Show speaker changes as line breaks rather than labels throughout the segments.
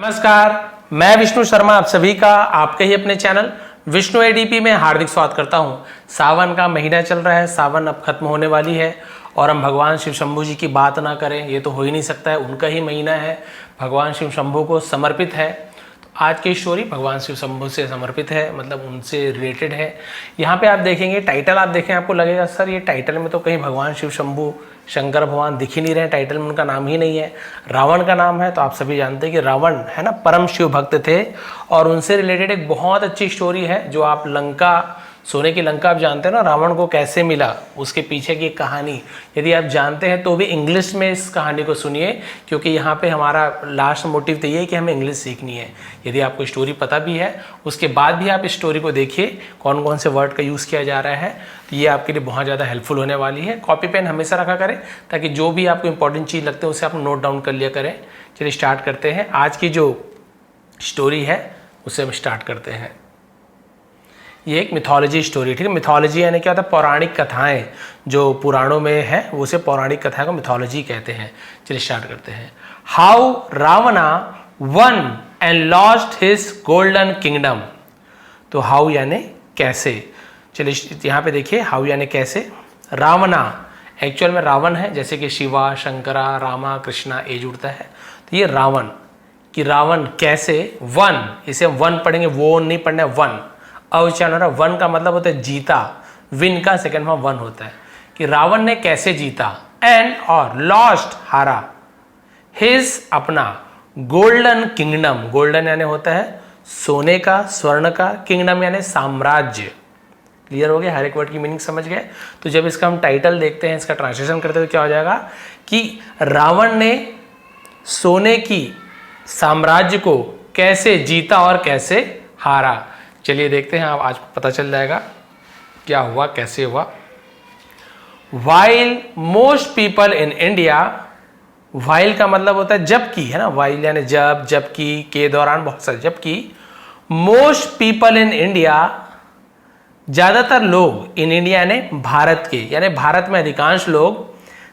नमस्कार, मैं विष्णु शर्मा आप सभी का आपके ही अपने चैनल विष्णु एडीपी में हार्दिक स्वागत करता हूं। सावन का महीना चल रहा है, सावन अब खत्म होने वाली है और हम भगवान शिव शंभू जी की बात ना करें ये तो हो ही नहीं सकता है। उनका ही महीना है, भगवान शिव शंभू को समर्पित है। तो आज की स्टोरी भगवान शिव शंभू से समर्पित है, मतलब उनसे रिलेटेड है। यहाँ पे आप देखेंगे टाइटल, आप देखें आपको लगेगा सर ये टाइटल में तो कहीं भगवान शिव शंभू शंकर भगवान दिख ही नहीं रहे, टाइटल में उनका नाम ही नहीं है, रावण का नाम है। तो आप सभी जानते हैं कि रावण है ना परम शिव भक्त थे और उनसे रिलेटेड एक बहुत अच्छी स्टोरी है जो आप लंका, सोने की लंका आप जानते हैं ना, रावण को कैसे मिला उसके पीछे की कहानी यदि आप जानते हैं तो भी इंग्लिश में इस कहानी को सुनिए, क्योंकि यहाँ पे हमारा लास्ट मोटिव तो ये है कि हमें इंग्लिश सीखनी है। यदि आपको स्टोरी पता भी है उसके बाद भी आप इस स्टोरी को देखिए कौन कौन से वर्ड का यूज़ किया जा रहा है, तो ये आपके लिए बहुत ज़्यादा हेल्पफुल होने वाली है। कॉपी पेन हमेशा रखा करें ताकि जो भी आपको इंपॉर्टेंट चीज़ लगते हैं उसे आप नोट डाउन कर लिया करें। चलिए स्टार्ट करते हैं। आज की जो स्टोरी है उसे हम स्टार्ट करते हैं। ये एक मिथोलॉजी स्टोरी, ठीक है। मिथोलॉजी यानी क्या होता है, पौराणिक कथाएं जो पुराणों में है वो उसे पौराणिक कथाएं को मिथोलॉजी कहते हैं। चलिए स्टार्ट करते हैं। How Ravana won and lost his golden kingdom. तो हाउ यानी कैसे। चलिए यहाँ पे देखिए, हाउ यानी कैसे। रावणा एक्चुअल में रावण है, जैसे कि शिवा, शंकरा, रामा, कृष्णा ए जुड़ता है, तो ये रावण कि रावण कैसे वन, इसे हम वन पढ़ेंगे, वो नहीं पढ़ना है, वन अवचन हो रहा। वन का मतलब होता है जीता, विन का सेकंड फॉर्म वन होता है कि रावण ने कैसे जीता। एंड और लॉस्ट हारा, हिज अपना गोल्डन किंगडम, गोल्डन यानी होता है सोने का, स्वर्ण का, किंगडम यानी साम्राज्य। क्लियर हो गया, हर एक वर्ड की मीनिंग समझ गए। तो जब इसका हम टाइटल देखते हैं, इसका ट्रांसलेशन करते हुए क्या हो जाएगा कि रावण ने सोने की साम्राज्य को कैसे जीता और कैसे हारा। चलिए देखते हैं, आप आज पता चल जाएगा क्या हुआ, कैसे हुआ। While most people in India, while का मतलब होता है जबकि, है ना, वाइल यानी जब, जबकि के दौरान बहुत सारे, जबकि मोस्ट पीपल इन इंडिया, ज्यादातर लोग, इन इंडिया यानी भारत के, यानी भारत में अधिकांश लोग,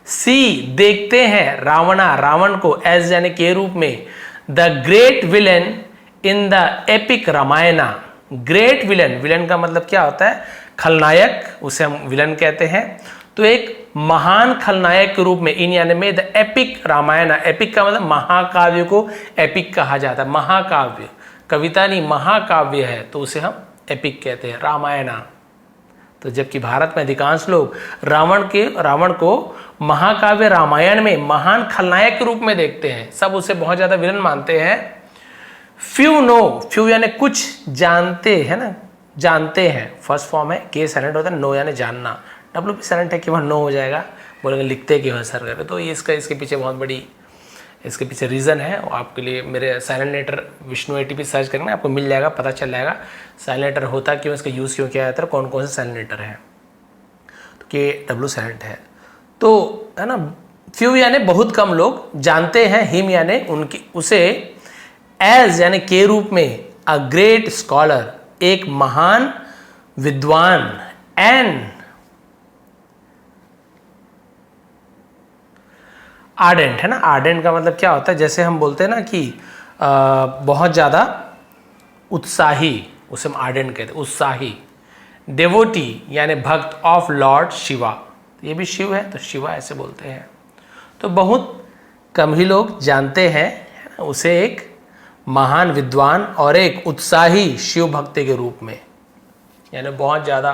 सी देखते हैं रावणा, रावण को, एज यानी के रूप में, the great villain in the epic Ramayana. Great villain, villain का मतलब क्या होता है, खलनायक, उसे हम विलन कहते हैं। तो एक महान खलनायक के रूप में, इन यानी में द एपिक रामायण, एपिक का मतलब महाकाव्य को एपिक कहा जाता है। महाकाव्य कविता नहीं, महाकाव्य है तो उसे हम एपिक कहते हैं, रामायणा। तो जबकि भारत में अधिकांश लोग रावण को महाकाव्य रामायण में महान खलनायक के रूप में देखते हैं, सब उसे बहुत ज्यादा विलन मानते हैं। फ्यू नो, फ्यू यानी कुछ जानते हैं ना, जानते हैं, फर्स्ट फॉर्म है, के साइलेंट होता है, नो यानी जानना, डब्ल्यू भी साइलेंट है कि वहाँ नो हो जाएगा, बोलेंगे लिखते कि वहाँ सर करे। तो ये इसके पीछे बहुत बड़ी, इसके पीछे रीज़न है। और आपके लिए मेरे silent letter Vishnu ATP search करेंगे, आपको मिल जाएगा, पता चल जाएगा साइलेंट लेटर होता क्यों, इसका यूज़ क्यों किया जाता है, कौन कौन से साइलेंट लेटर है। तो के डब्ल्यू साइलेंट है, तो है ना। फ्यू यानी बहुत कम लोग जानते हैं, हिम यानी उनकी, उसे, एज यानी के रूप में, अ ग्रेट स्कॉलर एक महान विद्वान, एंड आर्डेंट, है ना। आर्डेंट का मतलब क्या होता है, जैसे हम बोलते हैं ना कि बहुत ज़्यादा उत्साही, उसे हम आर्डेंट कहते हैं, उत्साही। डेवोटी यानी भक्त ऑफ लॉर्ड शिवा, ये भी शिव है तो शिवा ऐसे बोलते हैं। तो बहुत कम ही लोग जानते हैं उसे एक महान विद्वान और एक उत्साही शिव भक्त के रूप में, यानी बहुत ज़्यादा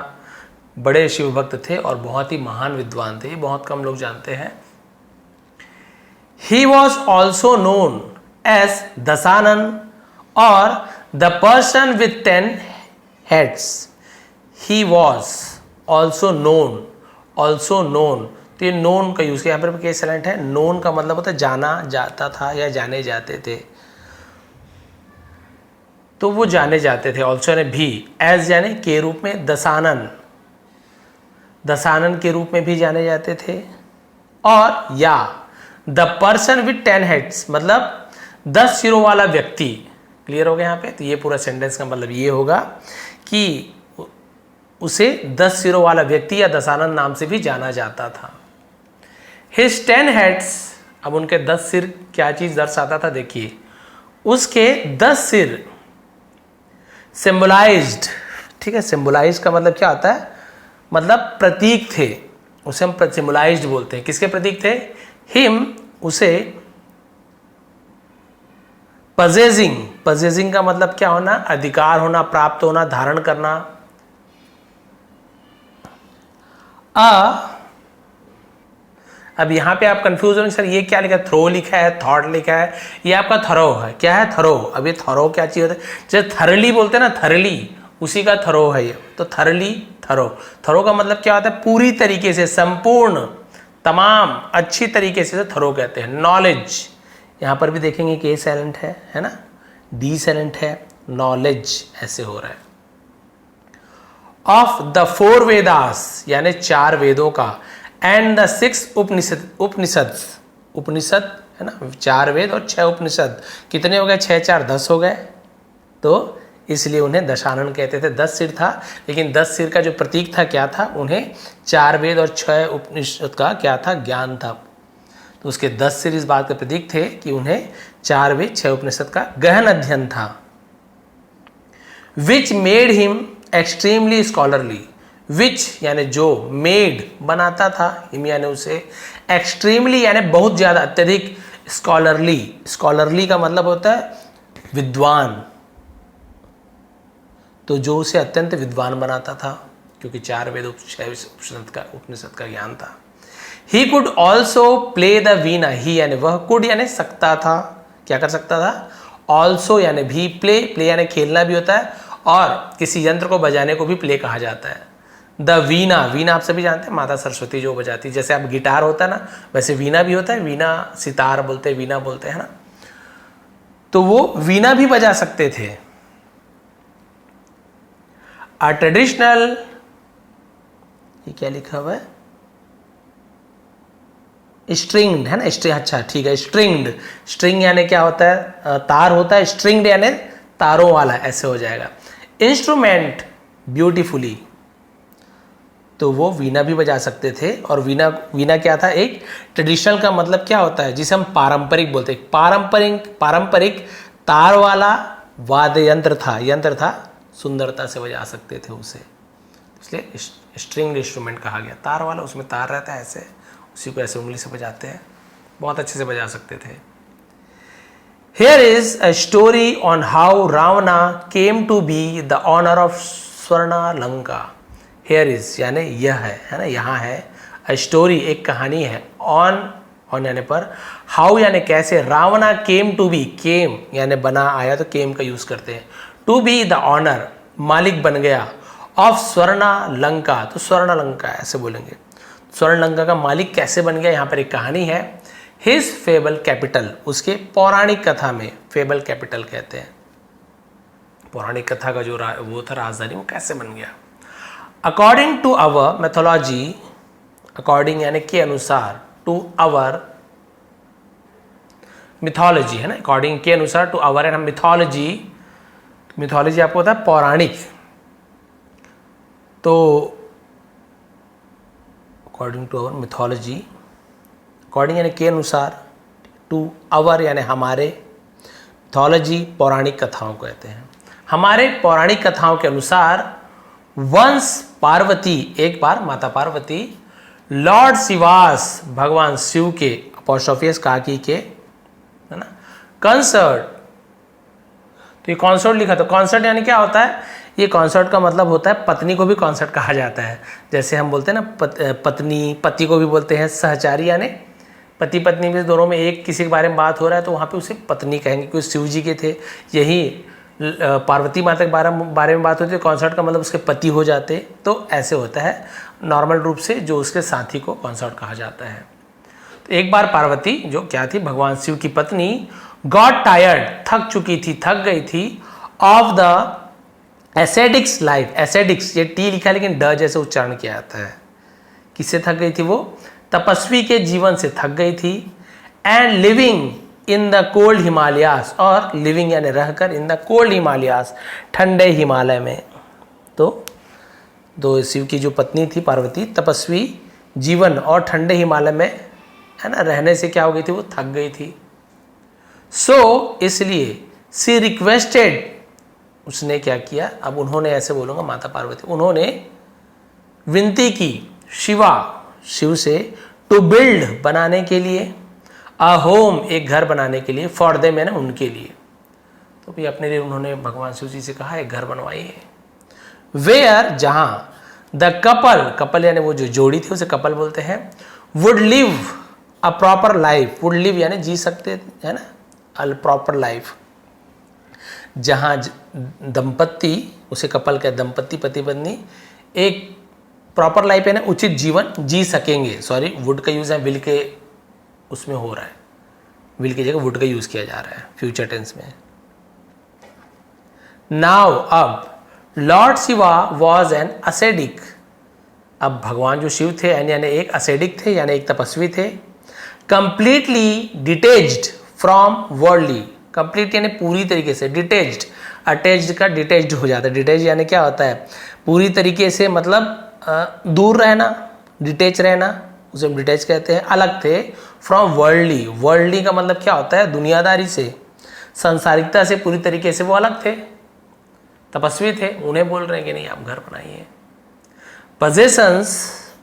बड़े शिव भक्त थे और बहुत ही महान विद्वान थे, बहुत कम लोग जानते हैं। He was also known as Dashanan और the person with 10 heads. He was also known, तो ये known का यूज़ किया, यहाँ पर केस साइलेंट है। known का मतलब होता है जाना जाता था या जाने जाते थे, तो वो जाने जाते थे। ऑल्सो यानी भी, एज यानी के रूप में, दशानन, दशानन के रूप में भी जाने जाते थे। और या द पर्सन विथ 10 हेड्स, मतलब 10 सिरों वाला व्यक्ति। क्लियर हो गया यहाँ पे। तो ये पूरा सेंटेंस का मतलब ये होगा कि उसे 10 सिरों वाला व्यक्ति या दशानन नाम से भी जाना जाता था। हिज 10 हेड्स, अब उनके 10 सिर क्या चीज दर्शाता था, देखिए उसके 10 सिर सिंबलाइज्ड, ठीक है, सिंबलाइज का मतलब क्या होता है, मतलब प्रतीक थे, उसे हम सिंबलाइज्ड बोलते हैं। किसके प्रतीक थे? हिम, उसे, पजेजिंग, पजेजिंग का मतलब क्या होना, अधिकार होना, प्राप्त होना, धारण करना। अब यहां पे आप कंफ्यूज होंगे, सर ये क्या लिखा है, थ्रो लिखा है, थॉट लिखा है, ये आपका थरो है। क्या है? थरो। अब ये थरो क्या चीज होता है? जैसे थरली बोलते हैं ना, थरली, उसी का थरो है ये। तो थरली, थरो, थरो का मतलब क्या होता है? पूरी तरीके से, संपूर्ण, तमाम, अच्छी तरीके से थरो कहते हैं। नॉलेज, यहां पर भी देखेंगे कि ए साइलेंट है ना, डी साइलेंट है, नॉलेज ऐसे हो रहा है। ऑफ द 4 वेदास, यानी 4 वेदों का, एंड द 6 उपनिषद है ना, 4 वेद और 6 उपनिषद, कितने हो गए? 6 4 10 हो गए। तो इसलिए उन्हें दशानन कहते थे। 10 सिर था, लेकिन 10 सिर का जो प्रतीक था क्या था? उन्हें 4 वेद और 6 उपनिषद का क्या था? ज्ञान था। तो उसके 10 सिर इस बात के प्रतीक थे कि उन्हें 4 वेद 6 उपनिषद का गहन अध्ययन था। Which made him extremely scholarly, which यानी जो, मेड बनाता था, हिम यानी उसे, एक्सट्रीमली यानी बहुत ज्यादा, अत्यधिक, स्कॉलरली, स्कॉलरली का मतलब होता है विद्वान, तो जो उसे अत्यंत विद्वान बनाता था, क्योंकि 4 वेद उपनिषद का ज्ञान था। He could also play the veena, he यानी वह, कुड यानी सकता था, क्या कर सकता था? ऑल्सो यानी भी, प्ले, प्ले यानी खेलना भी होता है, और किसी यंत्र को बजाने को भी प्ले कहा जाता है। द वीणा, वीणा आप सभी जानते हैं, माता सरस्वती जो बजाती, जैसे आप गिटार होता है ना, वैसे वीणा भी होता है, वीणा, सितार बोलते हैं, वीणा बोलते हैं ना, तो वो वीणा भी बजा सकते थे। अ ट्रेडिशनल, ये क्या लिखा हुआ है? स्ट्रिंग्ड है ना, अच्छा ठीक है, स्ट्रिंग्ड, स्ट्रिंग यानी क्या होता है? तार होता है, स्ट्रिंग्ड यानी तारों वाला, ऐसे हो जाएगा। इंस्ट्रूमेंट, ब्यूटीफुली, तो वो वीणा भी बजा सकते थे। और वीणा, वीणा क्या था? एक ट्रेडिशनल का मतलब क्या होता है? जिसे हम पारंपरिक बोलते हैं, पारंपरिक तार वाला वाद्य यंत्र था, सुंदरता से बजा सकते थे उसे, इसलिए स्ट्रिंग इंस्ट्रूमेंट कहा गया। तार वाला, उसमें तार रहता है ऐसे, उसी को ऐसे उंगली से बजाते हैं, बहुत अच्छे से बजा सकते थे। Here is a story on how Ravana came to be the owner of Swarna Lanka. Here is यानी यह है ना, यहाँ है। A story एक कहानी है, on यानी पर, how यानी कैसे, रावणा came to be, came यानी बना, आया तो came का यूज करते हैं। To be the owner मालिक बन गया, of स्वर्णा लंका, तो स्वर्ण लंका ऐसे बोलेंगे, स्वर्ण लंका का मालिक कैसे बन गया, यहाँ पर एक कहानी है। हिज फेबल कैपिटल, उसके पौराणिक कथा में, फेबल कैपिटल कहते हैं, पौराणिक कथा का जो वो था राजधानी, वो कैसे बन गया। According to our mythology, according यानी के अनुसार, टू अवर मिथोलॉजी है ना, अकॉर्डिंग के अनुसार, to our and mythology, mythology आपको होता है पौराणिक, तो according to our mythology, according यानी के अनुसार, टू अवर यानी हमारे, मिथोलॉजी पौराणिक कथाओं को कहते हैं। हमारे पौराणिक कथाओं के अनुसार वंश पार्वती, एक बार माता पार्वती, लॉर्ड शिवास भगवान शिव के, अपोस्ट्रोफियस काकी के, है ना, कंसर्ट, तो ये कॉन्सर्ट लिखा, तो कॉन्सर्ट यानी क्या होता है? ये कॉन्सर्ट का मतलब होता है, पत्नी को भी कॉन्सर्ट कहा जाता है। जैसे हम बोलते हैं ना पत्नी, पति को भी बोलते हैं सहचारी, यानी पति पत्नी में दोनों में एक किसी के बारे में बात हो रहा है तो वहाँ पे उसे पत्नी कहेंगे, क्योंकि शिव जी के थे। यही पार्वती माता के बारे में बात होती है, कॉन्सर्ट का मतलब उसके पति हो जाते, तो ऐसे होता है नॉर्मल रूप से, जो उसके साथी को कॉन्सर्ट कहा जाता है। तो एक बार पार्वती, जो क्या थी, भगवान शिव की पत्नी, गॉट टायर्ड, थक चुकी थी, थक गई थी, ऑफ द एसेडिक्स लाइफ, एसेडिक्स ये टी लिखा है लेकिन ड जैसे उच्चारण किया जाता है, किससे थक गई थी? वो तपस्वी के जीवन से थक गई थी। And living in the cold Himalayas, और लिविंग यानी रहकर, इन द कोल्ड हिमालयास, ठंडे हिमालय में। तो शिव की जो पत्नी थी पार्वती, तपस्वी जीवन और ठंडे हिमालय में, है ना, रहने से क्या हो गई थी? वो थक गई थी। सो इसलिए सी रिक्वेस्टेड, उसने क्या किया, अब उन्होंने ऐसे बोलूंगा माता पार्वती, उन्होंने विनती की शिवा, शिव से, टू बिल्ड बनाने के लिए, अ होम एक घर बनाने के लिए, फॉर देम यानी उनके लिए। तो भी अपने लिए उन्होंने भगवान शिव जी से कहा एक घर बनवाइए। वेयर जहां, द कपल, कपल यानी वो जो जोड़ी थी उसे कपल बोलते हैं, would live a proper life, would live यानी जी सकते है ना, अ प्रॉपर लाइफ, जहां दंपत्ति, उसे कपल का दंपत्ति पति पत्नी एक प्रॉपर लाइफ है ना उचित जीवन जी सकेंगे। सॉरी, वुड का यूज है विल के उसमें हो रहा है, विल की जगह वुड का यूज किया जा रहा है फ्यूचर टेंस में। नाउ अब, Lord Shiva was an acidic, अब भगवान जो शिव थे यानी एक असेडिक थे यानी एक तपस्वी थे। Completely detached from worldly, complete यानी पूरी तरीके से, डिटेच्ड, अटैच्ड का डिटेच्ड हो जाता है, डिटेच यानी क्या होता है, पूरी तरीके से मतलब दूर रहना, डिटेच रहना, उसे हम डिटेच कहते हैं। अलग थे फ्रॉम वर्ल्डली, वर्ल्डली का मतलब क्या होता है, दुनियादारी से, संसारिकता से पूरी तरीके से वो अलग थे, तपस्वी थे, उन्हें बोल रहे हैं कि नहीं आप घर बनाइए। पजेशंस,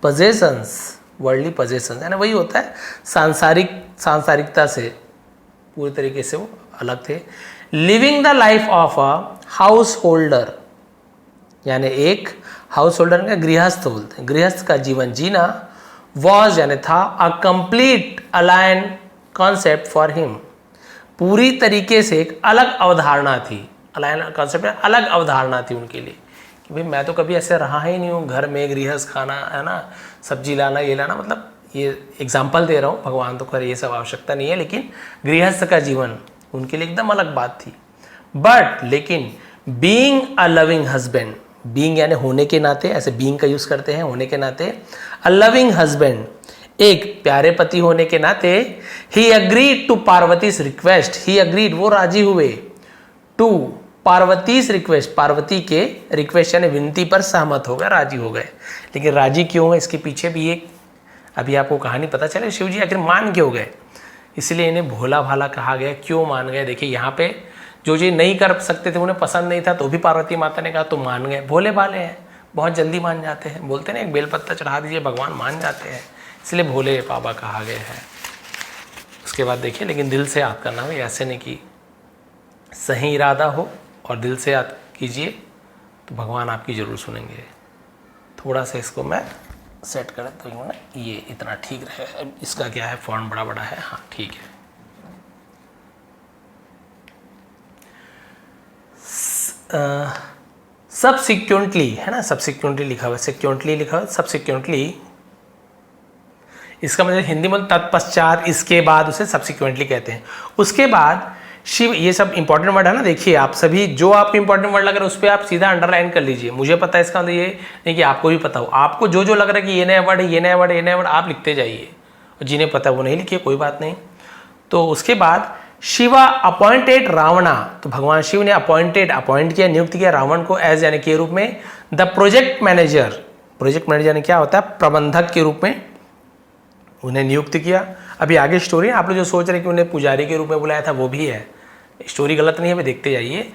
पजेशंस, वर्ल्डली पजेशंस यानी वही होता है सांसारिकता से पूरी तरीके से वो अलग थे। Living the life of a house holder, यानी एक हाउस होल्डर का गृहस्थ बोलते हैं, गृहस्थ का जीवन जीना। वॉज यानी था, a complete align concept for him, पूरी तरीके से एक अलग अवधारणा थी, अलाइन कॉन्सेप्ट में अलग अवधारणा थी उनके लिए कि भाई मैं तो कभी ऐसे रहा ही नहीं हूँ, घर में गृहस्थ खाना है ना, सब्जी लाना ये लाना, मतलब ये एग्जाम्पल दे रहा हूँ, भगवान तो कर ये सब आवश्यकता नहीं है, लेकिन गृहस्थ का जीवन उनके लिए एकदम अलग बात थी। बट लेकिन being a loving husband, being यानी होने के नाते, ऐसे बीइंग का यूज करते हैं होने के नाते, अ लविंग हस्बैंड एक प्यारे पति होने के नाते, he agreed to Parvati's request, he agreed वो राजी हुए, टू पार्वतीज रिक्वेस्ट, पार्वती के रिक्वेस्ट यानी विनती पर सहमत हो गए, राजी हो गए। लेकिन राजी क्यों है, इसके पीछे भी एक अभी आपको कहानी पता चले, शिव जी आखिर मान क्यों गए, इसलिए इन्हें भोला भाला कहा गया। क्यों मान गए, देखिए यहाँ पे जो चीज़ नहीं कर सकते थे, उन्हें पसंद नहीं था, तो भी पार्वती माता ने कहा तो मान गए। भोले भाले हैं, बहुत जल्दी मान जाते हैं, बोलते ना एक बेलपत्ता चढ़ा दीजिए भगवान मान जाते हैं, इसलिए भोले बाबा कहा गया है। उसके बाद देखिए, लेकिन दिल से याद करना हो, ऐसे नहीं कि सही इरादा हो और दिल से याद कीजिए तो भगवान आपकी ज़रूर सुनेंगे। थोड़ा सा इसको मैं सेट करें तो ना ये इतना ठीक रहे, इसका क्या है फॉन्ट बड़ा बड़ा है, हाँ ठीक है। सबसिक्वेंटली है ना, सबसिक्वेंटली लिखा हुआ है, सिक्वेंटली लिखा हुआ है, सबसिक्वेंटली, इसका मतलब हिंदी में तत्पश्चात, इसके बाद उसे सबसिक्वेंटली कहते हैं। उसके बाद शिव, ये सब इंपॉर्टेंट वर्ड है ना, देखिए आप सभी जो आपको इंपॉर्टेंट वर्ड लग रहा है उस पर आप सीधा अंडरलाइन कर लीजिए। मुझे पता है इसका मतलब ये नहीं कि आपको भी पता हो, आपको जो जो लग रहा है कि ये नया वर्ड है, ये नया वर्ड है, ये नया वर्ड, आप लिखते जाइए, और जिन्हें पता है वो नहीं लिखिए, कोई बात नहीं। तो उसके बाद शिवा अपॉइंटेड रावणा, तो भगवान शिव ने अपॉइंट किया, नियुक्त किया रावण को एज यानी के रूप में, the project manager, project manager यानी क्या होता है, प्रबंधक के रूप में उन्हें नियुक्त किया। अभी आगे स्टोरी है, आप लोग जो सोच रहे हैं कि उन्हें पुजारी के रूप में बुलाया था वो भी है, स्टोरी गलत नहीं है, अभी देखते जाइए।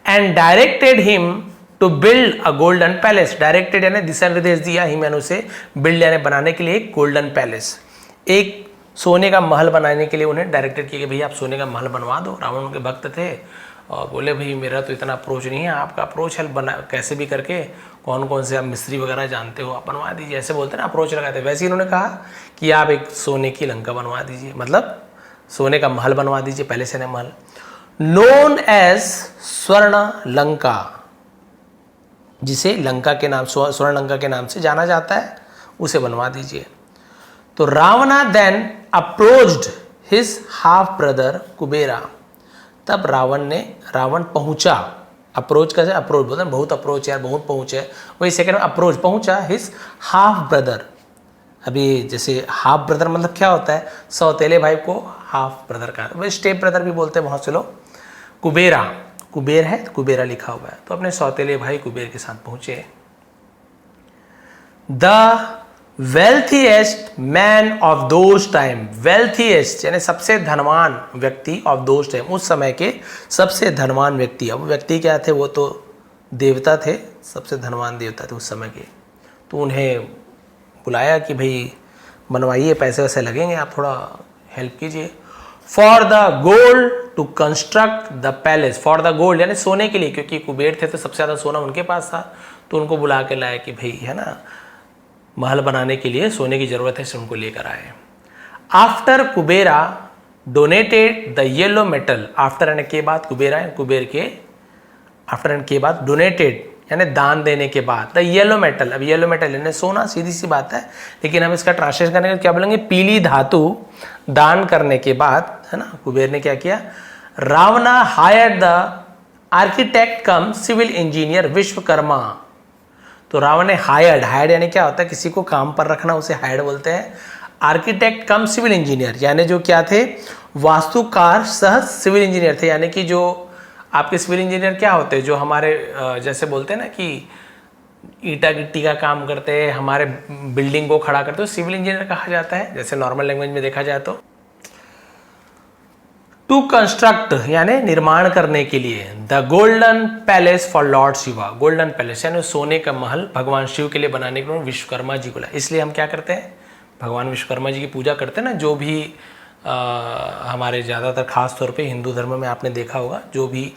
And directed him to build a golden palace, directed यानी दिशा निर्देश दिया, हिम यानी उसे, बिल्ड यानी बनाने के लिए एक गोल्डन पैलेस, एक सोने का महल बनाने के लिए उन्हें डायरेक्टेड किया कि भैया आप सोने का महल बनवा दो। रावण उनके भक्त थे और बोले भाई मेरा तो इतना अप्रोच नहीं है, आपका अप्रोच है, बना कैसे भी करके, कौन कौन से आप मिस्त्री वगैरह जानते हो आप बनवा दीजिए, ऐसे बोलते हैं ना अप्रोच लगाते। वैसे ही उन्होंने कहा कि आप एक सोने की लंका बनवा दीजिए, मतलब सोने का महल बनवा दीजिए, पहले से महल, नोन एज स्वर्ण लंका, जिसे लंका के नाम, स्वर्ण लंका के नाम से जाना जाता है, उसे बनवा दीजिए। तो Ravana then approached his half brother Kubera, तब रावण पहुंचा, अप्रोच कैसे, अप्रोच बोलते हैं बहुत अप्रोच यार, बहुत पहुंच है, वही सेकंड में अप्रोच, पहुंचा हिज हाफ ब्रदर। अभी जैसे हाफ ब्रदर मतलब क्या होता है, सौतेले भाई को हाफ ब्रदर का, वही स्टेप ब्रदर भी बोलते हैं बहुत से लोग। कुबेरा, कुबेर है तो कुबेरा लिखा हुआ है, तो अपने सौतेले भाई कुबेर के साथ पहुंचे। The wealthiest man of those time, wealthiest यानी सबसे धनवान व्यक्ति ऑफ दोज टाइम, उस समय के सबसे धनवान व्यक्ति। अब व्यक्ति क्या थे, वो तो देवता थे, सबसे धनवान देवता थे उस समय के। तो उन्हें बुलाया कि भाई बनवाइए, पैसे वैसे लगेंगे, आप थोड़ा हेल्प कीजिए। For the gold to construct the palace, for the gold यानी सोने के लिए, क्योंकि कुबेर थे तो सबसे ज़्यादा सोना उनके पास था। तो उनको बुला के लाया कि भाई है ना, महल बनाने के लिए सोने की जरूरत है, उनको लेकर आए। After Kubera donated the yellow metal, after यानी के बाद, कुबेरा कुबेर के, आफ्टर एंड के बाद, डोनेटेड यानी दान देने के बाद, द येलो मेटल, अब येलो मेटल यानी सोना, सीधी सी बात है, लेकिन हम इसका ट्रांसलेशन करने का क्या बोलेंगे, पीली धातु दान करने के बाद, है ना, कुबेर ने क्या किया, Ravana hired the architect cum civil engineer Vishwakarma. तो रावण ने हायर्ड, हायर्ड यानी क्या होता है, किसी को काम पर रखना, उसे हायर्ड बोलते हैं। आर्किटेक्ट कम सिविल इंजीनियर यानी जो क्या थे, वास्तुकार सह सिविल इंजीनियर थे। यानी कि जो आपके सिविल इंजीनियर क्या होते हैं, जो हमारे जैसे बोलते हैं ना कि ईटा गिट्टी का काम करते हैं, हमारे बिल्डिंग को खड़ा करते हैं, सिविल इंजीनियर कहा जाता है, जैसे नॉर्मल लैंग्वेज में देखा जाए तो। टू कंस्ट्रक्ट यानी निर्माण करने के लिए, the golden palace for Lord Shiva, golden palace यानी सोने का महल भगवान शिव के लिए बनाने के लिए विश्वकर्मा जी को लाया। इसलिए हम क्या करते हैं, भगवान विश्वकर्मा जी की पूजा करते हैं ना। जो भी हमारे ज़्यादातर खास तौर पे हिंदू धर्म में आपने देखा होगा, जो भी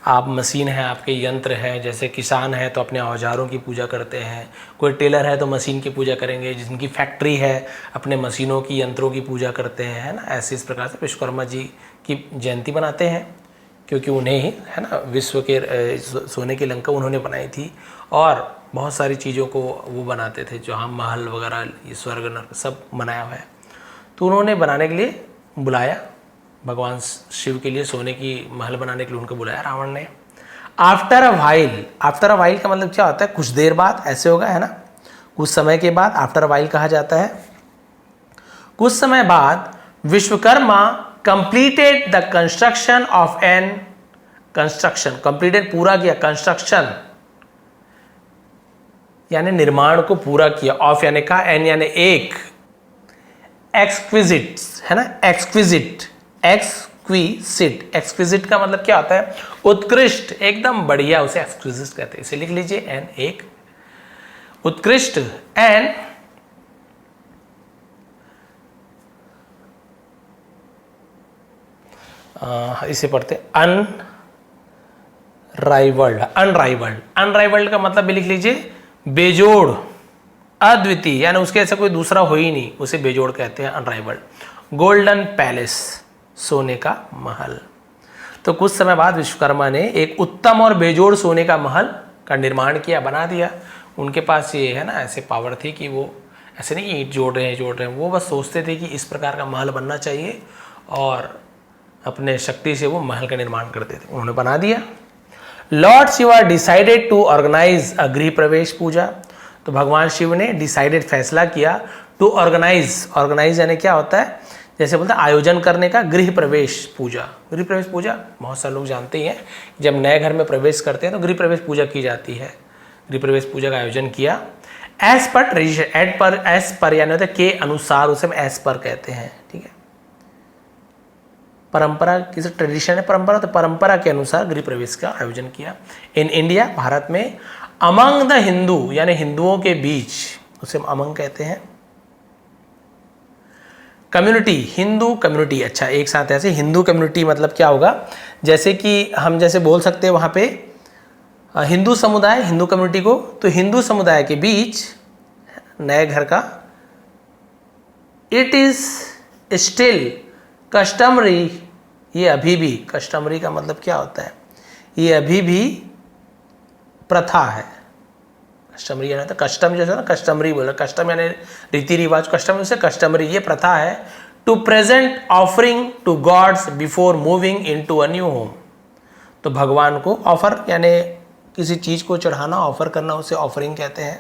आप मशीन है, आपके यंत्र है, जैसे किसान है तो अपने औजारों की पूजा करते हैं, कोई टेलर है तो मशीन की पूजा करेंगे, जिनकी फैक्ट्री है अपने मशीनों की, यंत्रों की पूजा करते हैं, है ना। ऐसे इस प्रकार से विश्वकर्मा जी की जयंती बनाते हैं, क्योंकि उन्हें ही, है ना, विश्व के सोने की लंका उन्होंने बनाई थी, और बहुत सारी चीज़ों को वो बनाते थे, जो हम महल वगैरह, ये स्वर्ग नर्क सब बनाया हुआ है। तो उन्होंने बनाने के लिए बुलाया, भगवान शिव के लिए सोने की महल बनाने के लिए उनको बुलाया रावण ने। After a while, after a while का मतलब क्या होता है, कुछ देर बाद, ऐसे होगा, है ना, कुछ समय के बाद आफ्टर अ वाइल कहा जाता है। कुछ समय बाद Vishwakarma completed the construction of an, construction completed पूरा किया, कंस्ट्रक्शन यानी निर्माण को पूरा किया, ऑफ यानी का, एन यानी एक, एक्सक्विजिट है ना, एक्सक्विजिट, एक्सक्विजिट, एक्सक्विजिट का मतलब क्या होता है, उत्कृष्ट, एकदम बढ़िया, उसे एक्सक्विजिट कहते हैं। इसे लिख लीजिए, एन एक, उत्कृष्ट, एन इसे पढ़ते अनराइवल्ड, अनराइवल्ड, अनराइवल्ड का मतलब भी लिख लीजिए बेजोड़, अद्वितीय यानी उसके ऐसा कोई दूसरा हो ही नहीं, उसे बेजोड़ कहते हैं, अनराइवल्ड। गोल्डन पैलेस, सोने का महल। तो कुछ समय बाद विश्वकर्मा ने एक उत्तम और बेजोड़ सोने का महल का निर्माण किया, बना दिया। उनके पास ये है ना, ऐसे पावर थी कि वो ऐसे नहीं ईंट जोड़ रहे हैं, वो बस सोचते थे कि इस प्रकार का महल बनना चाहिए, और अपने शक्ति से वो महल का निर्माण करते थे, उन्होंने बना दिया। Lord Shiva decided to organise a griha pravesh पूजा। तो भगवान शिव ने डिसाइडेड, फैसला किया, टू ऑर्गेनाइज, ऑर्गेनाइज यानी क्या होता है, जैसे बोलते हैं आयोजन करने का, गृह प्रवेश पूजा। गृह प्रवेश पूजा बहुत सारे लोग जानते ही हैं, जब नए घर में प्रवेश करते हैं तो गृह प्रवेश पूजा की जाती है। गृह प्रवेश पूजा का आयोजन किया। As per tradition, as per यानी होता है के अनुसार, उसे हम एज पर कहते हैं, ठीक है। परंपरा, किसी ट्रेडिशन है परंपरा, तो परंपरा के अनुसार गृह प्रवेश का आयोजन किया। इन इंडिया, भारत में, अमंग द हिंदू यानी हिंदुओं के बीच, उसे हम अमंग कहते हैं। कम्युनिटी, हिंदू कम्युनिटी, अच्छा एक साथ ऐसे हिंदू कम्युनिटी मतलब क्या होगा, जैसे कि हम जैसे बोल सकते हैं वहाँ पे हिंदू समुदाय, हिंदू कम्युनिटी को, तो हिंदू समुदाय के बीच नए घर का, इट इज स्टिल कस्टमरी, ये अभी भी, कस्टमरी का मतलब क्या होता है, ये अभी भी प्रथा है। कस्टमरी यानी तो कस्टम जैसे ना, कस्टमरी बोला, कस्टम यानी रीति रिवाज, कस्टम से कस्टमरी, ये प्रथा है। To present offering to gods before moving into a new home. तो भगवान को ऑफर यानी किसी चीज़ को चढ़ाना, ऑफर करना, उसे ऑफरिंग कहते हैं।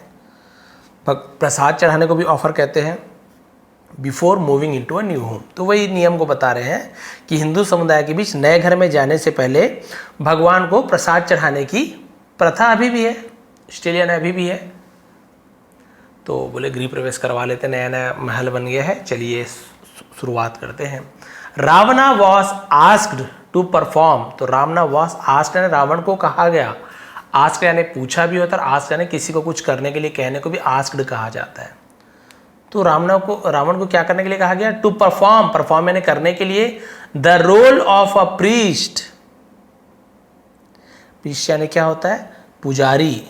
प्रसाद चढ़ाने को भी ऑफर कहते हैं। Before moving into a new home, तो वही नियम को बता रहे हैं कि हिंदू समुदाय के बीच नए घर में जाने से पहले भगवान को प्रसाद चढ़ाने की प्रथा अभी भी है, ऑस्ट्रेलिया में अभी भी है। तो बोले गृह प्रवेश करवा लेते, नया नया महल बन गया है, चलिए शुरुआत करते हैं। रावणा वॉज आस्क्ड टू परफॉर्म, तो रावणा वॉज आस्क्ड यानी रावण को कहा गया, आस्क्ड यानी पूछा भी होता है, आस्क्ड यानी किसी को कुछ करने के लिए कहने को भी आस्क्ड कहा जाता है। तो रावण को क्या करने के लिए कहा गया? टू परफॉर्म, परफॉर्म यानी करने के लिए, the role of a priest, priest यानी क्या होता है? पुजारी,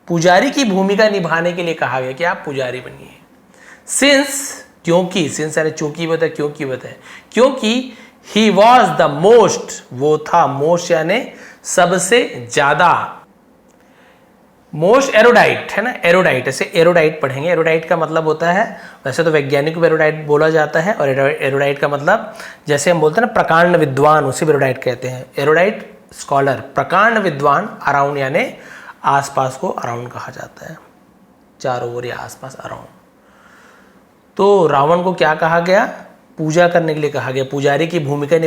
पुजारी की भूमिका निभाने के लिए कहा गया कि आप पुजारी बनिए। सिंस, क्योंकि, सिंस यानी चूंकि बताए, क्योंकि बताए, क्योंकि ही वॉज द मोस्ट, वो था, मोस्ट यानी सबसे ज्यादा, मोस्ट एरोडाइट है ना, एरोडाइट, ऐसे एरोडाइट पढ़ेंगे। एरोडाइट का मतलब होता है, वैसे तो वैज्ञानिक को एरोडाइट बोला जाता है, और एरोडाइट का मतलब जैसे हम बोलते हैं ना प्रकांड विद्वान, उसे भी एरोडाइट कहते हैं। एरोडाइट स्कॉलर, प्रकांड विद्वान, अराउंड यानी आसपास को अराउंड कहा जाता है, चारों ओर या आसपास अराउंड। तो रावण को क्या कहा गया? पूजा करने के लिए कहा गया, पुजारी की भूमिका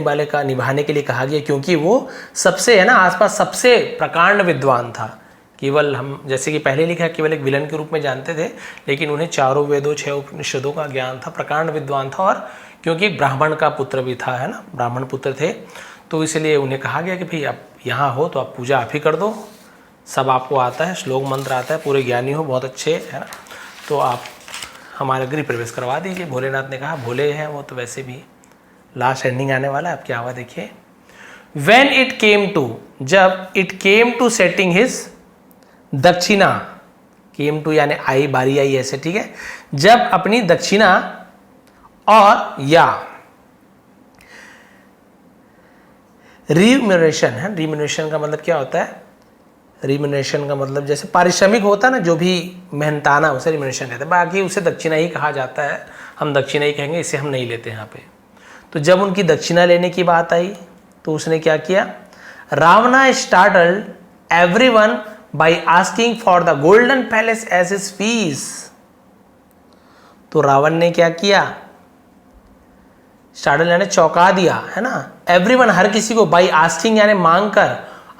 निभाने के लिए कहा गया, क्योंकि वो सबसे है ना आसपास सबसे प्रकांड विद्वान था। केवल हम जैसे कि पहले लिखा केवल एक विलन के रूप में जानते थे, लेकिन उन्हें चारों वेदों 6 उपनिषदों का ज्ञान था, प्रकांड विद्वान था, और क्योंकि ब्राह्मण का पुत्र भी था, है ना, ब्राह्मण पुत्र थे, तो इसलिए उन्हें कहा गया कि भाई आप यहाँ हो तो आप पूजा आप ही कर दो, सब आपको आता है, श्लोक मंत्र आता है, पूरे ज्ञानी हो, बहुत अच्छे, है ना, तो आप हमारा गृह प्रवेश करवा दीजिए। भोलेनाथ ने कहा, भोले हैं वो तो वैसे भी, लास्ट एंडिंग आने वाला है, अब क्या हुआ देखिए। When it came to, जब it came to setting his दक्षिणा, केम टू यानी आई, बारी आई, ऐसे, ठीक है, जब अपनी दक्षिणा और या रिम्यूनरेशन है, रिम्यूनरेशन का मतलब क्या होता है? रिम्यूनरेशन का मतलब जैसे पारिश्रमिक होता है ना, जो भी मेहनताना, उसे रिम्यूनरेशन कहते हैं, बाकी उसे दक्षिणा ही कहा जाता है, हम दक्षिणा ही कहेंगे, इसे हम नहीं लेते यहाँ पे। तो जब उनकी दक्षिणा लेने की बात आई तो उसने क्या किया? Ravana startled everyone by asking for the golden palace as his fees, तो रावण ने क्या किया? स्टार्टल यानी चौंका दिया, है ना, एवरीवन हर किसी को, by asking यानी मांग कर,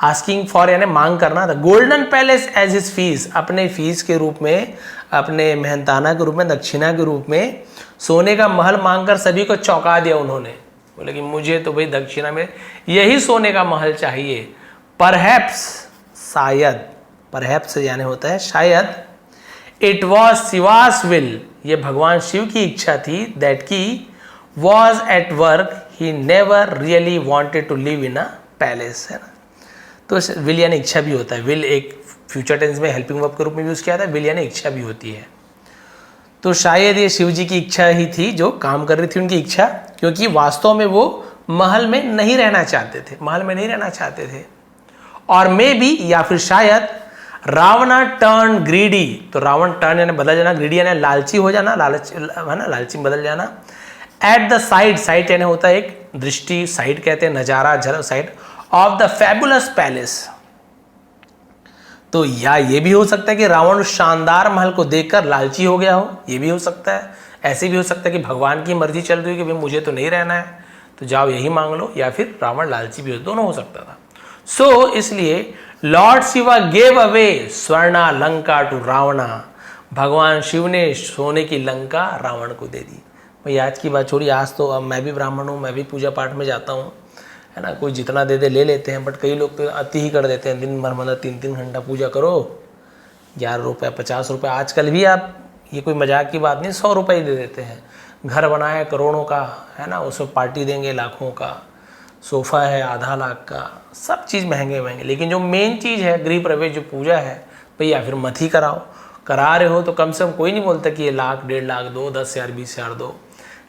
asking for यानी मांग करना, the golden palace as his fees, अपने फीस के रूप में, अपने मेहनताना के रूप में, दक्षिणा के रूप में सोने का महल मांगकर सभी को चौंका दिया उन्होंने। बोले कि मुझे तो भाई दक्षिणा में यही सोने का महल चाहिए। परहैप्स, शायद, परहैप्स यानी होता है शायद, इट वॉज शिवास विल, ये भगवान शिव की इच्छा थी, दैट की was at work, he never really wanted to live in a palace, है ना। तो विल यानी इच्छा भी होता है, विल एक फ्यूचर टेंस में हेल्पिंग वर्ब के रूप में यूज किया था, विल यानी इच्छा भी होती है। तो शायद ये शिव जी की इच्छा ही थी जो काम कर रही थी, उनकी इच्छा, क्योंकि वास्तव में वो महल में नहीं रहना चाहते थे, महल में नहीं रहना चाहते थे। और मे बी या फिर शायद रावणा टर्न ग्रीडी, तो रावण टर्न यानी बदल जाना, ग्रीडी यानी लालची हो जाना, लालच है ना, लालची बदल जाना। एट द साइड, साइड यानी होता है एक दृष्टि, साइड कहते हैं नजारा, झलक, side of the fabulous palace. तो या ये भी हो सकता है कि रावण शानदार महल को देखकर लालची हो गया हो, ये भी हो सकता है। ऐसे भी हो सकता है कि भगवान की मर्जी चल रही है कि भाई मुझे तो नहीं रहना है, तो जाओ यही मांग लो, या फिर रावण लालची भी हो, दोनों हो सकता था। सो इसलिए Lord Shiva gave away Swarna Lanka to Ravana, भगवान शिव ने सोने की लंका रावण को दे दी। भाई आज की बात छोड़िए, आज तो अब मैं भी ब्राह्मण हूँ, मैं भी पूजा पाठ में जाता हूँ, है ना, कोई जितना दे दे ले लेते हैं, बट कई लोग तो अति ही कर देते हैं, दिन भर मतलब 3-3 घंटा पूजा करो, 11 रुपये 50 रुपये, आजकल भी आप, ये कोई मजाक की बात नहीं, 100 रुपये ही दे देते हैं। घर बनाया करोड़ों का, है ना, उसमें पार्टी देंगे लाखों का, सोफ़ा है आधा लाख का, सब चीज़ महंगे महंगे, लेकिन जो मेन चीज़ है गृह प्रवेश जो पूजा है, भैया फिर मत ही कराओ। करा रहे हो तो कम से कम कोई नहीं बोलता कि ये 1 लाख 1.5 लाख दो, 10,000 20,000 दो,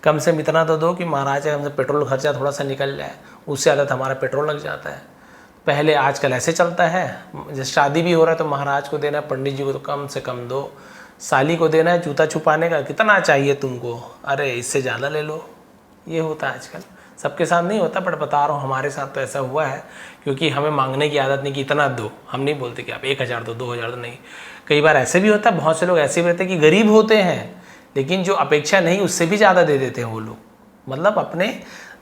कम से कम इतना तो दो कि महाराज हमसे पेट्रोल खर्चा थोड़ा सा निकल जाए, उससे ज़्यादा हमारा पेट्रोल लग जाता है। पहले आजकल ऐसे चलता है, जैसे शादी भी हो रहा है तो महाराज को देना है, पंडित जी को तो कम से कम दो, साली को देना है जूता छुपाने का, कितना चाहिए तुमको, अरे इससे ज़्यादा ले लो, ये होता है आजकल। सबके साथ नहीं होता, बट बता रहा हूँ हमारे साथ तो ऐसा हुआ है, क्योंकि हमें मांगने की आदत नहीं कि इतना दो, हम नहीं बोलते कि आप 1,000 दो, 2,000 दो, नहीं। कई बार ऐसे भी होता है, बहुत से लोग ऐसे भी रहते हैं कि गरीब होते हैं, लेकिन जो अपेक्षा नहीं उससे भी ज़्यादा दे देते हैं वो लोग, मतलब अपने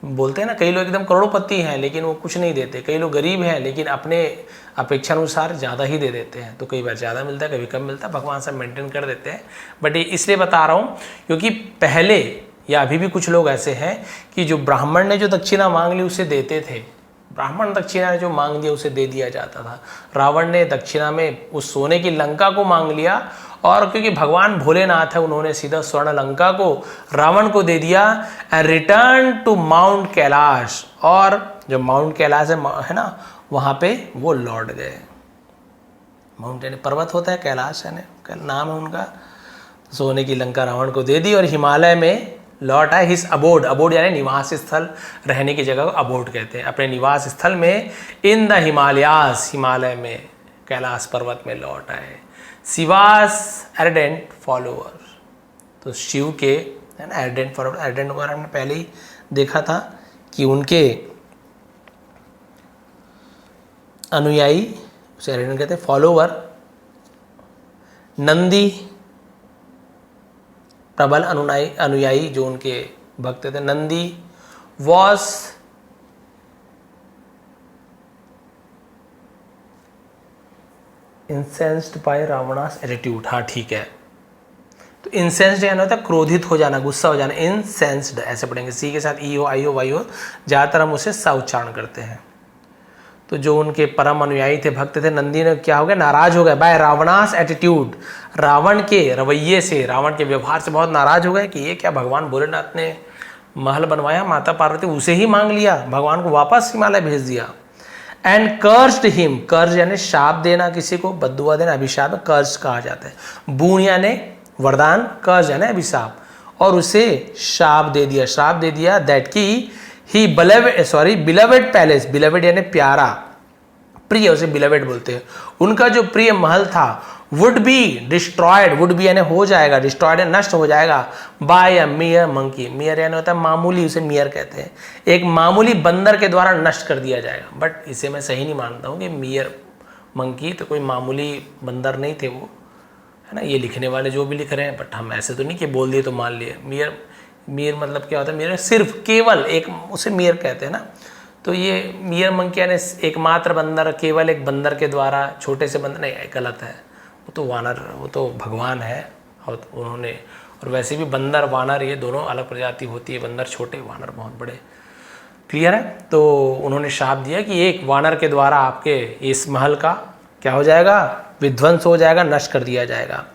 बोलते हैं ना, कई लोग एकदम करोड़पति हैं लेकिन वो कुछ नहीं देते, कई लोग गरीब हैं लेकिन अपने अपेक्षा अनुसार ज़्यादा ही दे देते हैं। तो कई बार ज़्यादा मिलता है, कभी कम मिलता है, भगवान सब मेंटेन कर देते हैं। बट ये इसलिए बता रहा हूँ क्योंकि पहले या अभी भी कुछ लोग ऐसे हैं कि जो ब्राह्मण ने जो दक्षिणा मांग ली उसे देते थे, ब्राह्मण दक्षिणा ने जो मांग दिया उसे दे दिया जाता था। रावण ने दक्षिणा में उस सोने की लंका को मांग लिया, और क्योंकि भगवान भोलेनाथ है उन्होंने सीधा स्वर्ण लंका को रावण को दे दिया and return to mount Kailash. और जो माउंट कैलाश है ना, वहाँ पे वो लौट गए। माउंट यानी पर्वत होता है, कैलाश है नाम है उनका। सोने की लंका रावण को दे दी और हिमालय में लौट आए। हिस अबोर्ड, अबोर्ड यानी निवास स्थल, रहने की जगह को अबोर्ड कहते हैं। अपने निवास स्थल में इन द हिमालयास, हिमालय में कैलाश पर्वत में लौट आए। शिवास एर्डेंट फॉलोअर, तो शिव के है ना एर्डेंट फॉलोअर, एर्डेंट वगैरह हमने पहले ही देखा था कि उनके अनुयायी उसे एर्डेंट कहते हैं। फॉलोअर नंदी, प्रबल अनुयायी जो उनके भक्त थे। Nandi was incensed by Ravana's attitude. हाँ ठीक है, तो इंसेंस्ड यानी होता है क्रोधित हो जाना, गुस्सा हो जाना। इंसेंस्ड ऐसे पढ़ेंगे, सी के साथ ई हो, आई हो, वाई हो, ज़्यादातर हम उसे सा उच्चारण करते हैं। तो जो उनके परम अनुयायी थे, भक्त थे, नंदी ने क्या हो गया, नाराज हो गए बाय रावणास एटीट्यूड, रावण के रवैये से, रावण के व्यवहार से बहुत नाराज हो गए कि ये क्या, भगवान भोलेनाथ ने महल बनवाया, माता पार्वती उसे ही मांग लिया, भगवान को वापस हिमालय भेज दिया। एंड कर्स्ड हिम, कर्ज यानी शाप देना किसी को, बद्दुआ देना, अभिशाप कर्ज कहा जाता है। बूण यानी वरदान, कर्ज यानी अभिशाप, और उसे शाप दे दिया, श्राप दे दिया। दैट की ही बिलवेड पैलेस, बिलवेड यानी प्यारा, प्रिय, उसे बिलवेड बोलते हैं। उनका जो प्रिय महल था would be destroyed, would be यानी हो जाएगा, डिस्ट्रॉयड यानी नष्ट हो जाएगा, बाय अ मियर मंकी, मियर यानी होता है मामूली, उसे मियर कहते हैं, एक मामूली बंदर के द्वारा नष्ट कर दिया जाएगा। बट इसे मैं सही नहीं मानता हूँ कि मियर मंकी तो कोई मामूली बंदर नहीं थे वो, है ना, ये लिखने वाले जो भी लिख रहे हैं। बट हम ऐसे तो नहीं कि बोल दिए तो मान लिए। मियर मतलब क्या होता है, मियर सिर्फ, केवल एक, उसे मियर कहते हैं ना। तो ये मियर मंकी यानी एकमात्र बंदर, केवल एक बंदर के द्वारा, छोटे से बंदर नहीं, गलत है, वो तो वानर, वो तो भगवान है। और उन्होंने, और वैसे भी बंदर वानर ये दोनों अलग प्रजाति होती है, बंदर छोटे, वानर बहुत बड़े। क्लियर है? तो उन्होंने शाप दिया कि एक वानर के द्वारा आपके इस महल का क्या हो जाएगा, विध्वंस हो जाएगा, नष्ट कर दिया जाएगा।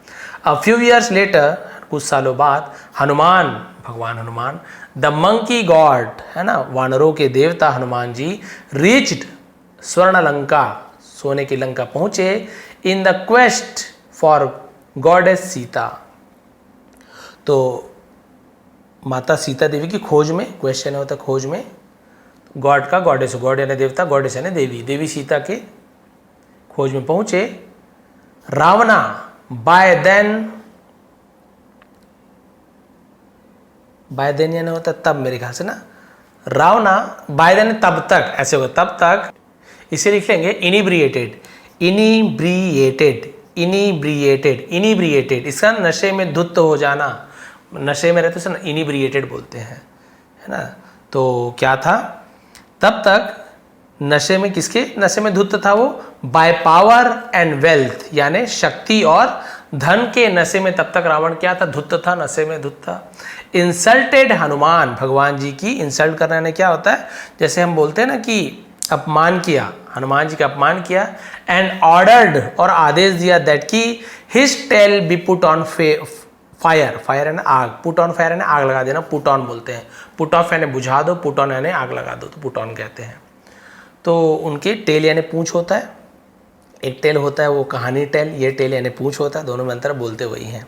अ फ्यू ईयर्स लेटर, कुछ सालों बाद, हनुमान, भगवान हनुमान, द मंकी गॉड, है ना, वानरों के देवता हनुमान जी, रीच्ड स्वर्ण लंका, सोने की लंका पहुंचे, in the quest for goddess Sita, तो माता सीता देवी की खोज में, क्वेश्चन होता है खोज में, गॉड का गॉडेस, गॉड यानी देवता, गॉडेस यानी देवी, देवी सीता के खोज में पहुंचे। रावणा बाय देन यानी होता है तब, मेरे ख्याल से ना, रावणा बाय देन तब तक, ऐसे होगा तब तक, इसे लिख लेंगे इनिब्रिएटेड, इनिब्रिएटेड, इनिब्रिएटेड, इनिब्रिएटेड, इसका नशे में धुत हो जाना, नशे में रहते हैं इनिब्रिएटेड बोलते हैं, है ना। तो क्या था, तब तक नशे में, किसके नशे में धुत था वो, बाय पावर एंड वेल्थ, यानी शक्ति और धन के नशे में तब तक रावण क्या था, धुत था, नशे में धुत था। इंसल्टेड हनुमान, भगवान जी की इंसल्ट करने ने क्या होता है, जैसे हम बोलते हैं ना कि अपमान किया, हनुमान जी का अपमान किया। एंड ऑर्डर्ड, और आदेश दिया, दैट की his tail be put on fire, fire है ना आग, पुट ऑन फायर है ना आग लगा देना, पुट ऑन बोलते हैं, पुट ऑफ यानी बुझा दो, पुट ऑन यानी आग लगा दो, तो पुट ऑन कहते हैं। तो उनके टेल यानी पूंछ होता है, एक टेल होता है वो कहानी टेल, ये टेल यानी पूंछ होता है, दोनों में अंतर, बोलते वही हैं।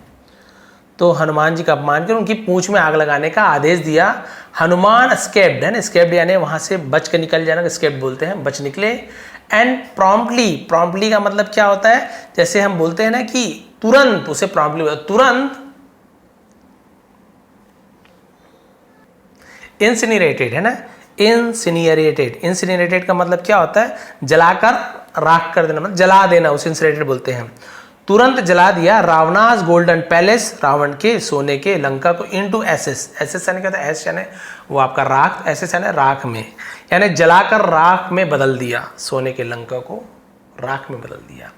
तो हनुमान जी का अपमान कर उनकी पूंछ में आग लगाने का आदेश दिया। हनुमान स्केप्ड, है ना, स्केप्ड यानी वहां से बच के निकल जाना, स्केप्ड बोलते हैं, बच निकले। एंड प्रॉम्प्टली, प्रॉम्प्टली का मतलब क्या होता है, जैसे हम बोलते हैं ना कि तुरंत, उसे प्रॉम्प्टली, तुरंत इंसिनरेटेड, है ना, इंसिनरेटेड, इंसिनरेटेड का मतलब क्या होता है, जलाकर राख कर देना, मतलब जला देना, उसे इंसिनरेटेड बोलते हैं। तुरंत जला दिया रावणास गोल्डन पैलेस, रावण के सोने के लंका को, इनटू एसेस, एसेस यानी कहता है एस यानी वो आपका राख, एसेस यानी राख में, यानी जलाकर राख में बदल दिया, सोने के लंका को राख में बदल दिया।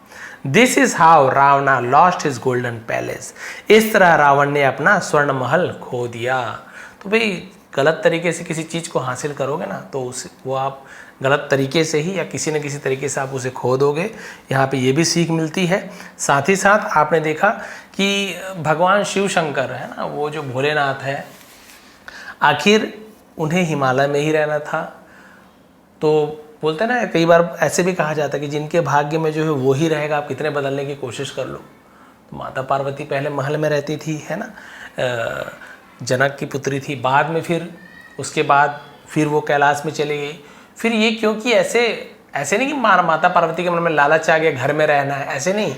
This is how Ravana lost his golden palace, इस तरह रावण ने अपना स्वर्ण महल खो दिया। तो भाई गलत तरीके से किसी चीज़ को हासिल करोगे ना तो उस वो आप गलत तरीके से ही या किसी न किसी तरीके से आप उसे खो दोगे। यहाँ पे ये भी सीख मिलती है। साथ ही साथ आपने देखा कि भगवान शिव शंकर है ना, वो जो भोलेनाथ है, आखिर उन्हें हिमालय में ही रहना था। तो बोलते हैं ना, कई बार ऐसे भी कहा जाता है कि जिनके भाग्य में जो है वो ही रहेगा, आप कितने बदलने की कोशिश कर लो। तो माता पार्वती पहले महल में रहती थी, है ना, जनक की पुत्री थी, बाद में फिर उसके बाद फिर वो कैलाश में चली गई। फिर ये क्योंकि ऐसे नहीं कि माता पार्वती के मन में लालच आ गया घर में रहना है, ऐसे नहीं।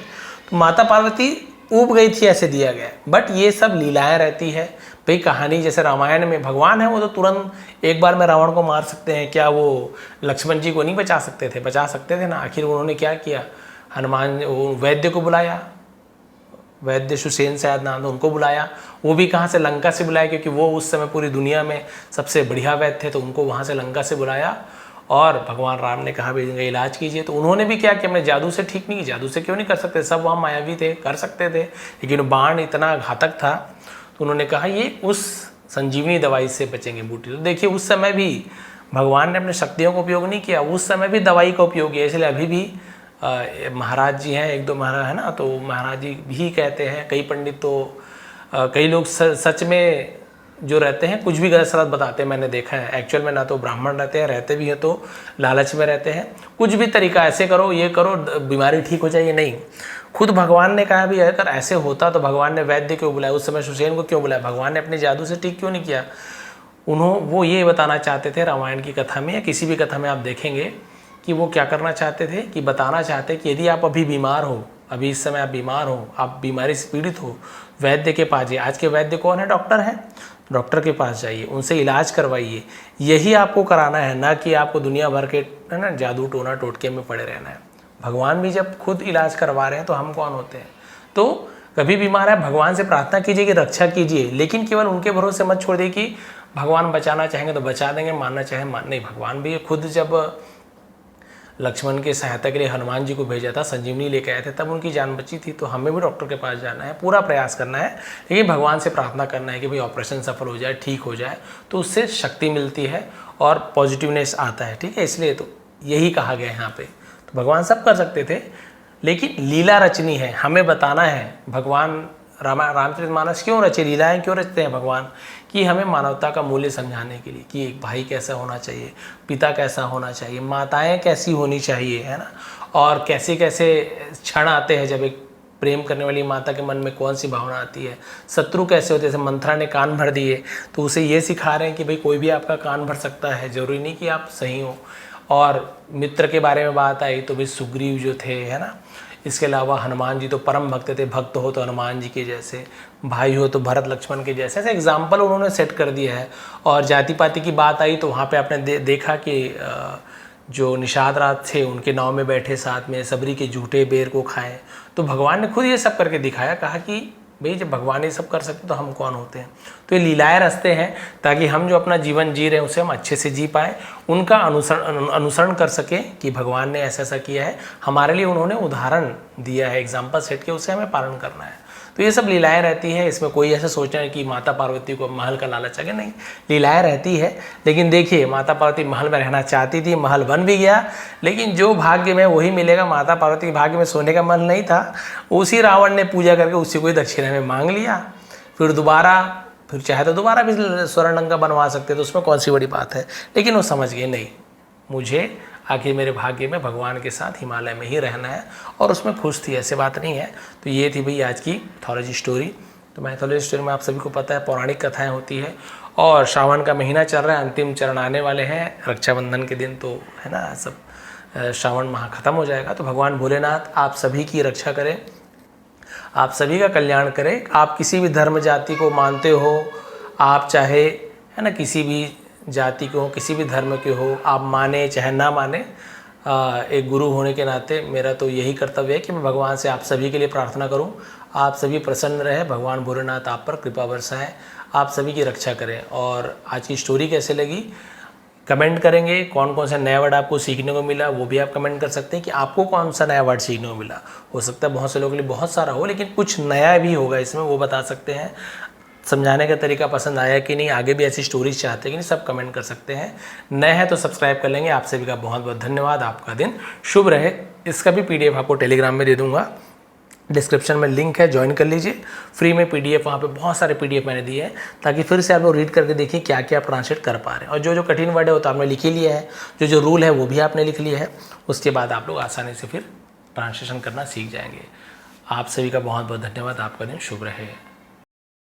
तो माता पार्वती ऊब गई थी, ऐसे दिया गया। बट ये सब लीलाएं रहती है भाई। कहानी जैसे रामायण में भगवान है, वो तो तुरंत एक बार में रावण को मार सकते हैं, क्या वो लक्ष्मण जी को नहीं बचा सकते थे? बचा सकते थे ना। आखिर उन्होंने क्या किया, हनुमान वैद्य को बुलाया, वैद्य सुसेन शायद नाम था, उनको बुलाया। वो भी कहाँ से? लंका से बुलाया, क्योंकि वो उस समय पूरी दुनिया में सबसे बढ़िया वैद्य थे, तो उनको वहाँ से लंका से बुलाया। और भगवान राम ने कहा भाई इनका इलाज कीजिए। तो उन्होंने भी क्या किया, हमने जादू से ठीक नहीं, जादू से क्यों नहीं कर सकते, सब वहाँ मायावी थे, कर सकते थे, लेकिन बाण इतना घातक था। तो उन्होंने कहा ये उस संजीवनी दवाई से बचेंगे बूटी। तो देखिए उस समय भी भगवान ने अपने शक्तियों का उपयोग नहीं किया, उस समय भी दवाई का उपयोग किया। इसलिए अभी भी महाराज जी हैं, एक दो महाराज है ना, तो महाराज जी भी कहते हैं, कई पंडित तो कई लोग सच में जो रहते हैं कुछ भी गलत सलत बताते हैं, मैंने देखा है। एक्चुअल में ना तो ब्राह्मण रहते भी हैं तो लालच में रहते हैं, कुछ भी तरीका ऐसे करो, ये करो, बीमारी ठीक हो जाए, ये नहीं। खुद भगवान ने कहा भी अगर ऐसे होता तो भगवान ने वैद्य क्यों बुलाया, उस समय सुसेन को क्यों बुलाया? भगवान ने अपने जादू से ठीक क्यों नहीं किया? वो ये बताना चाहते थे रामायण की कथा में, या किसी भी कथा में आप देखेंगे कि वो क्या करना चाहते थे, कि बताना चाहते कि यदि आप अभी बीमार हो, अभी इस समय आप बीमार हो, आप बीमारी से पीड़ित हो, वैद्य के पास जाइए। आज के वैद्य कौन है? डॉक्टर हैं। डॉक्टर के पास जाइए, उनसे इलाज करवाइए। यही आपको कराना है, ना कि आपको दुनिया भर के है ना जादू टोना टोटके में पड़े रहना है। भगवान भी जब खुद इलाज करवा रहे हैं तो हम कौन होते हैं? तो कभी बीमार है, भगवान से प्रार्थना कीजिए कि रक्षा कीजिए, लेकिन केवल उनके भरोसे मत छोड़ दिए कि भगवान बचाना चाहेंगे तो बचा देंगे, मानना चाहे मान नहीं। भगवान भी खुद जब लक्ष्मण की सहायता के लिए हनुमान जी को भेजा था, संजीवनी लेके आए थे, तब उनकी जान बची थी। तो हमें भी डॉक्टर के पास जाना है, पूरा प्रयास करना है, लेकिन भगवान से प्रार्थना करना है कि भाई ऑपरेशन सफल हो जाए, ठीक हो जाए, तो उससे शक्ति मिलती है और पॉजिटिवनेस आता है। ठीक है, इसलिए तो यही कहा गया है यहाँ पे। तो भगवान सब कर सकते थे, लेकिन लीला रचनी है, हमें बताना है। भगवान रामचरितमानस क्यों रचे, लीलाएं क्यों रचते हैं भगवान? कि हमें मानवता का मूल्य समझाने के लिए, कि एक भाई कैसा होना चाहिए, पिता कैसा होना चाहिए, माताएं कैसी होनी चाहिए, है ना, और कैसे कैसे क्षण आते हैं जब एक प्रेम करने वाली माता के मन में कौन सी भावना आती है, शत्रु कैसे होते हैं। जैसे मंथरा ने कान भर दिए, तो उसे ये सिखा रहे हैं कि भाई कोई भी आपका कान भर सकता है, जरूरी नहीं कि आप सही हो। और मित्र के बारे में बात आई तो भाई सुग्रीव जो थे, है ना, इसके अलावा हनुमान जी तो परम भक्त थे, भक्त हो तो हनुमान जी के जैसे, भाई हो तो भरत लक्ष्मण के जैसे, ऐसे एग्जाम्पल उन्होंने सेट कर दिया है। और जाति पाति की बात आई तो वहाँ पे आपने देखा कि जो निषाद राज थे उनके नाव में बैठे साथ में, सबरी के झूठे बेर को खाए। तो भगवान ने खुद ये सब करके दिखाया, कहा कि भाई जब भगवान ये सब कर सकते तो हम कौन होते हैं। तो ये लीलाएं रचते हैं ताकि हम जो अपना जीवन जी रहे हैं उसे हम अच्छे से जी पाएँ, उनका अनुसरण कर सकें कि भगवान ने ऐसा ऐसा किया है, हमारे लिए उन्होंने उदाहरण दिया है, एग्जाम्पल सेट किया, उसे हमें पालन करना है। तो ये सब लीलाएं रहती है, इसमें कोई ऐसा सोचना है कि माता पार्वती को महल का लालच आ गया, नहीं, लीलाएं रहती है। लेकिन देखिए माता पार्वती महल में रहना चाहती थी, महल बन भी गया, लेकिन जो भाग्य में वही मिलेगा। माता पार्वती के भाग्य में सोने का महल नहीं था, उसी रावण ने पूजा करके उसी को दक्षिणा में मांग लिया। फिर चाहे तो दोबारा भी स्वर्ण लंका बनवा सकते, तो उसमें कौन सी बड़ी बात है। लेकिन वो समझ गए नहीं, मुझे आखिर मेरे भाग्य में भगवान के साथ हिमालय में ही रहना है, और उसमें खुश थी, ऐसे बात नहीं है। तो ये थी भाई आज की मैथोलॉजी स्टोरी। तो मैथोलॉजी स्टोरी में आप सभी को पता है पौराणिक कथाएं होती है, और श्रावण का महीना चल रहा है, अंतिम चरण आने वाले हैं, रक्षाबंधन के दिन तो है ना सब श्रावण माह खत्म हो जाएगा। तो भगवान भोलेनाथ आप सभी की रक्षा करें, आप सभी का कल्याण करें। आप किसी भी धर्म जाति को मानते हो, आप चाहे है ना किसी भी जाति के हो, किसी भी धर्म के हो, आप माने चाहे ना माने, एक गुरु होने के नाते मेरा तो यही कर्तव्य है कि मैं भगवान से आप सभी के लिए प्रार्थना करूं, आप सभी प्रसन्न रहे, भगवान भोलेनाथ आप पर कृपा बरसाएं, आप सभी की रक्षा करें। और आज की स्टोरी कैसे लगी कमेंट करेंगे, कौन कौन सा नया वर्ड आपको सीखने को मिला वो भी आप कमेंट कर सकते हैं कि आपको कौन सा नया वर्ड सीखने को मिला। हो सकता है बहुत से लोगों के लिए बहुत सारा हो, लेकिन कुछ नया भी होगा इसमें, वो बता सकते हैं। समझाने का तरीका पसंद आया कि नहीं, आगे भी ऐसी स्टोरीज चाहते हैं कि नहीं, सब कमेंट कर सकते हैं। नए हैं तो सब्सक्राइब कर लेंगे। आप सभी का बहुत बहुत धन्यवाद। आपका दिन शुभ रहे। इसका भी PDF आपको टेलीग्राम में दे दूंगा, डिस्क्रिप्शन में लिंक है, ज्वाइन कर लीजिए। फ्री में PDF, वहाँ पे बहुत सारे PDF मैंने दिए हैं ताकि फिर से आप लोग रीड करके देखिए क्या क्या ट्रांसलेट कर पा रहे हैं। और जो जो कठिन वर्ड है वो तो आपने लिख ही लिया है, जो जो रूल है वो भी आपने लिख लिया है। उसके बाद आप लोग आसानी से फिर ट्रांसलेशन करना सीख जाएंगे। आप सभी का बहुत बहुत धन्यवाद। आपका दिन शुभ रहे।